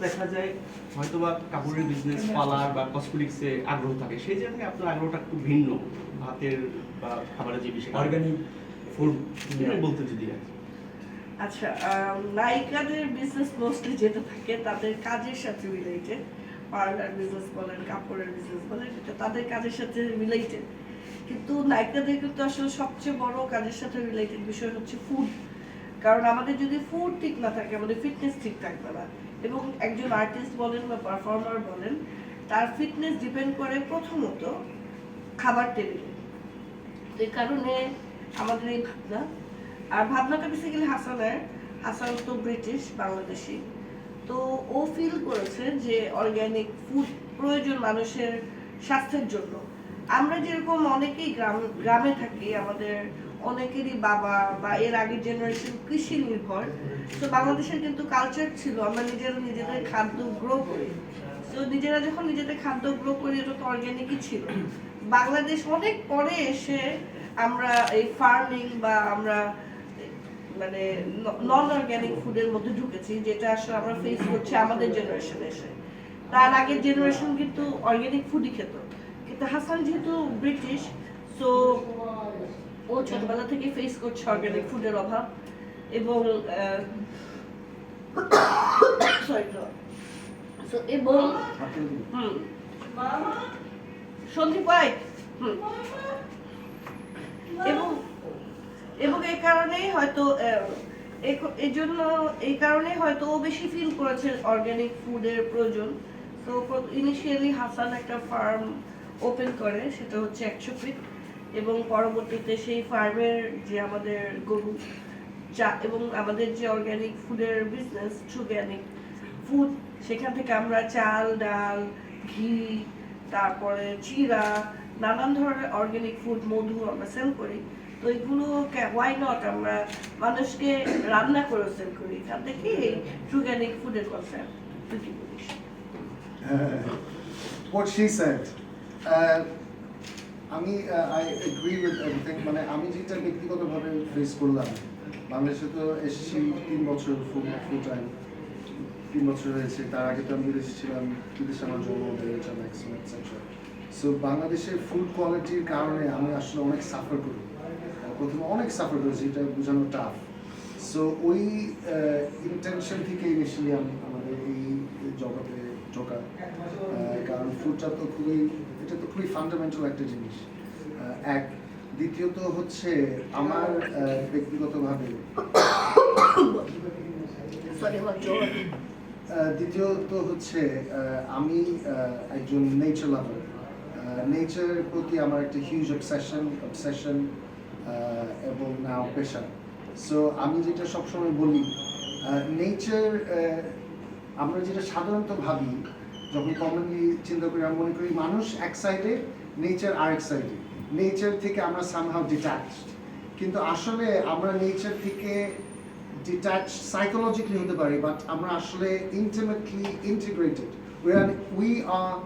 দেখা যায় হয়তোবা কাপড়ের বিজনেস, পার্লার বা কসমেটিক্সে আগ্রহ থাকে, সেই জায়গা থেকে আপনার আগ্রহটা একটু ভিন্ন, ভাতের বা খাবারের যে বিষয় অর্গানিক ফুড বলতে যদি আছে। আচ্ছা, নায়িকাদের বিজনেস মোস্টলি যেটা থাকে তাদের কাজের সাথে রিলেটেড, পার্লার বিজনেস বলেন, কাপড়ের বিজনেস বলেন, এটা তাদের কাজের সাথে রিলেটেড। কিন্তু নায়িকাদের কিন্তু আসলে সবচেয়ে বড় কাজের সাথে রিলেটেড বিষয় হচ্ছে ফুড। কারণ আমাদের যদি ফুড ঠিক না থাকে, আমাদের ফিটনেস ঠিক থাকবে না। এবং একজন আর্টিস্ট বলেন বা পারফর্মার বলেন, তার ফিটনেস ডিপেন্ড করে প্রথমত খাবার টেবিলে। তো এই কারণে আমাদের এই ভাবনা, আর ভাবনাটা বেসিক্যালি হাসানের। হাসান তো ব্রিটিশ বাংলাদেশি, তো ও ফিল করেছে যে অর্গানিক ফুড প্রয়োজন মানুষের স্বাস্থ্যের জন্য। আমরা যেরকম অনেকেই গ্রামে থাকি, আমাদের অনেকেরই বাবা বা এর আগের জেনারেশন কৃষি নির্ভর। তো বাংলাদেশের কিন্তু কালচার ছিল আমরা নিজেদের খাদ্য গ্রো করি। তো নিজেরা যখন নিজেদের খাদ্য গ্রো করি, এটা তো অর্গানিকই ছিল। বাংলাদেশ অনেক পরে এসে আমরা এই ফার্মিং বা আমরা মানে নন অর্গানিক ফুডের মধ্যে ঢুকেছি, যেটা আসলে আমরা ফেস করছি আমাদের জেনারেশনে এসে। তার আগের জেনারেশন কিন্তু অর্গানিক ফুডই খেত। কিন্তু হাসান যেহেতু ব্রিটিশ, সো ও ছোটবেলা থেকে ফেস করছে অর্গানিক ফুডের অভাব। এবং এবং সন্দীপ ভাই এবং এই কারণেই হয়তো এই কারণে হয়তো ও বেশি ফিল করেছে অর্গানিক ফুডের প্রয়োজন। তো ইনিশিয়ালি হাসান একটা ফার্ম ওপেন করে, সেটা হচ্ছে 100 ফিট। এবং পরবর্তীতে সেই ফার্মের যে আমাদের গরু এবং আমাদের যে অর্গানিক ফুডের বিজনেস, অর্গানিক ফুড, সেখান থেকে আমরা চাল, ডাল, ঘি, তারপরে চিরা, নানান ধরনের অর্গানিক ফুড, মধু আমরা সেল করি। তো এগুলো ওয়াই নট আমরা মানুষকে রান্না করে সেল করি। এখান থেকে এই অর্গানিক ফুডের কনসেপ্ট। তুই কি বলিস? What she said. আমি I agree with everything. মানে আমি যেটা ব্যক্তিগতভাবে ফেস করলাম, বাংলাদেশে তো এসেছি 3 বছর ফুল টাইম, 3 বছর হয়েছে। তার আগে তো আমি বিদেশে ছিলাম, বিদেশে আমার জন্ম হয়েছে ম্যাক্সিমাম এটসেট্রা। সো বাংলাদেশের ফুড কোয়ালিটির কারণে আমি আসলে অনেক সাফার করি, প্রথমে অনেক সাফার করেছি, এটা বোঝানো টাফ। সো ওই ইন্টেনশন থেকে ইনিশিয়ালি আমাদের এই জগতে ঢোকা। কারণ ফুডটা তো খুবই ফান্ডামেন্টাল একটা জিনিস। এক, দ্বিতীয়ত হচ্ছে আমার ব্যক্তিগতভাবে দ্বিতীয়ত হচ্ছে আমি একজন নেচার লাভার। নেচারের প্রতি আমার একটা হিউজ অবসেশন এবং নাও পেশা। সো আমি যেটা সবসময় বলি, নেচার, আমরা যেটা সাধারণত ভাবি, যখন কমনলি চিন্তা করি, আমরা মনে করি মানুষ এক সাইডে, নেচার আরেক সাইডে, নেচার থেকে আমরা সামহাউ ডিট্যাচড। কিন্তু আসলে আমরা নেচার থেকে ডিট্যাচ সাইকোলজিক্যালি হতে পারি, বাট আমরা আসলে ইন্টিমেটলি ইন্টিগ্রেটেড। We are